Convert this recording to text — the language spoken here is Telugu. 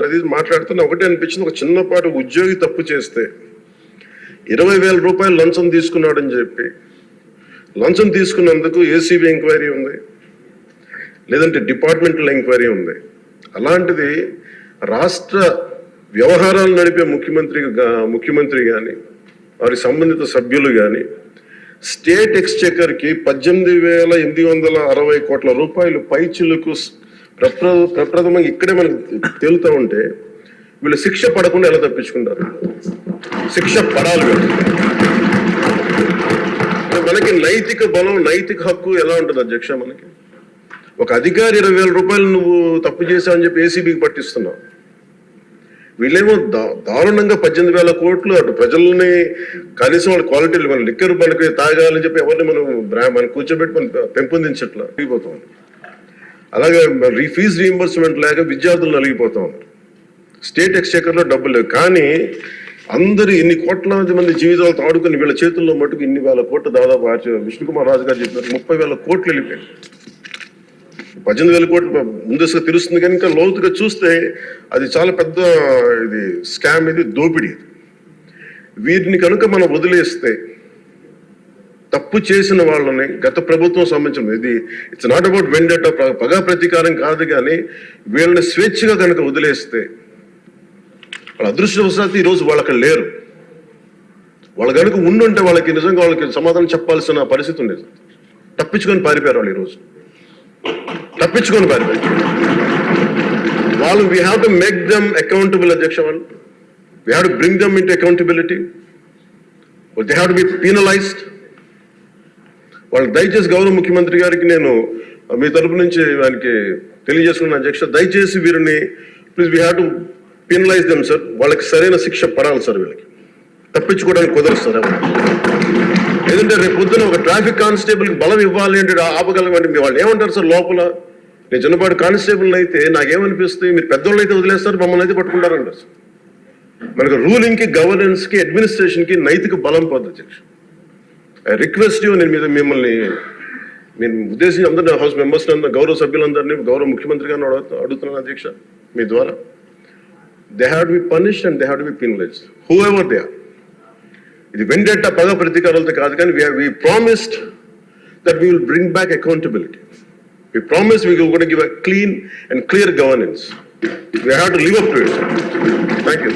అది మాట్లాడుతున్న ఒకటే అనిపించింది, ఒక చిన్నపాటి ఉద్యోగి తప్పు చేస్తే 20,000 రూపాయలు లంచం తీసుకున్నాడని చెప్పి లంచం తీసుకున్నందుకు ఏసీబీ ఎంక్వైరీ ఉంది, లేదంటే డిపార్ట్మెంటల్ ఎంక్వైరీ ఉంది. అలాంటిది రాష్ట్ర వ్యవహారాలు నడిపే ముఖ్యమంత్రి కానీ వారి సంబంధిత సభ్యులు కానీ స్టేట్ ఎక్స్చెకర్కి 18,860 కోట్ల రూపాయలు పైచిలకు ప్రప్రథమంగా ఇక్కడే మనకు తేలుతూ ఉంటే వీళ్ళు శిక్ష పడకుండా ఎలా తప్పించుకుంటారు? శిక్ష పడాలి. మనకి నైతిక బలం, నైతిక హక్కు ఎలా ఉంటుంది అధ్యక్ష? మనకి ఒక అధికారి 20,000 రూపాయలు నువ్వు తప్పు చేశావని చెప్పి ఏసీబీకి పట్టిస్తున్నావు. వీళ్ళేమో దారుణంగా 18,000 కోట్లు అటు ప్రజల్ని కనీసం వాళ్ళ క్వాలిటీలు మన లిక్కర్ మనకి తాగాలని చెప్పి ఎవరిని మనం కూర్చోబెట్టి మనం పెంపొందించట్లా నలిగిపోతాం. అలాగే ఫీజు రీయింబర్స్మెంట్ లేక విద్యార్థులు నలిగిపోతా ఉన్నారు. స్టేట్ ఎక్స్చెకర్లో డబ్బులు లేవు, కానీ అందరూ ఇన్ని కోట్లాది మంది జీవితాలతో ఆడుకుని వీళ్ళ చేతుల్లో మటుకు ఇన్ని వేల కోట్లు, దాదాపు విష్ణుకుమార్ రాజు గారు చెప్పినారు 30,000 కోట్లు వెళ్ళిపోయాయి. 18,000 కోట్లు ముందస్తుగా తెలుస్తుంది, కానీ ఇంకా లోతుగా చూస్తే అది చాలా పెద్ద ఇది స్కామ్, ఇది దోపిడీ. వీటిని కనుక మనం వదిలేస్తే తప్పు చేసిన వాళ్ళని గత ప్రభుత్వం సంబంధించిన ఇది ఇట్స్ నాట్ అబౌట్ వెండెటా, పగా ప్రతీకారం కాదు, కానీ వీళ్ళని స్వేచ్ఛగా కనుక వదిలేస్తే వాళ్ళ అదృష్టవశాత్తు ఈరోజు వాళ్ళు అక్కడ లేరు. వాళ్ళు కనుక ఉండుంటే వాళ్ళకి నిజంగా వాళ్ళకి సమాధానం చెప్పాల్సిన పరిస్థితి ఉండేది. తప్పించుకొని పారిపోయారు వాళ్ళు ఈరోజు, తప్పించుకొని పారిపోయారు వాళ్ళు. We have to make them accountable అధ్యక్ష. వాళ్ళు we have to bring them into accountability. They have to be penalised. వాళ్ళు దయచేసి గౌరవ ముఖ్యమంత్రి గారికి నేను మీ తరపు నుంచి ఆయనకి తెలియజేసుకున్న అధ్యక్ష, దయచేసి వీరిని please we have to penalise them sir. వాళ్ళకి సరైన శిక్ష పడాలి సార్. వీళ్ళకి తప్పించుకోవడానికి కుదరదు సార్. లేదంటే రేపు పొద్దున ఒక ట్రాఫిక్ కానిస్టేబుల్కి బలం ఇవ్వాలి అంటే ఆపగలమంటే మీ వాళ్ళు ఏమంటారు సార్? లోపల నేను చిన్నపాటి కానిస్టేబుల్ అయితే నాకేమనిపిస్తుంది, మీరు పెద్దోళ్ళు అయితే వదిలేస్తారు, మమ్మల్ని అయితే పట్టుకుంటారంటారు సార్. మనకు రూలింగ్కి, గవర్నెన్స్కి, అడ్మినిస్ట్రేషన్కి నైతిక బలం పొంది అధ్యక్ష. ఐ రిక్వెస్ట్ యూ, నేను మిమ్మల్ని ఉద్దేశించి అందరినీ హౌస్ మెంబర్స్ గౌరవ సభ్యులందరినీ గౌరవ ముఖ్యమంత్రి గారిని అడుగుతున్నాను అధ్యక్ష మీ ద్వారా. They have to be punished and they have to be penalised whoever they are. ఇది వెండెట్టా, పగ ప్రతీకారాలతో కాదు, కానీ we promised that we will bring back accountability. We promised we were going to give a clean and clear governance. We have to live up to it. Thank you.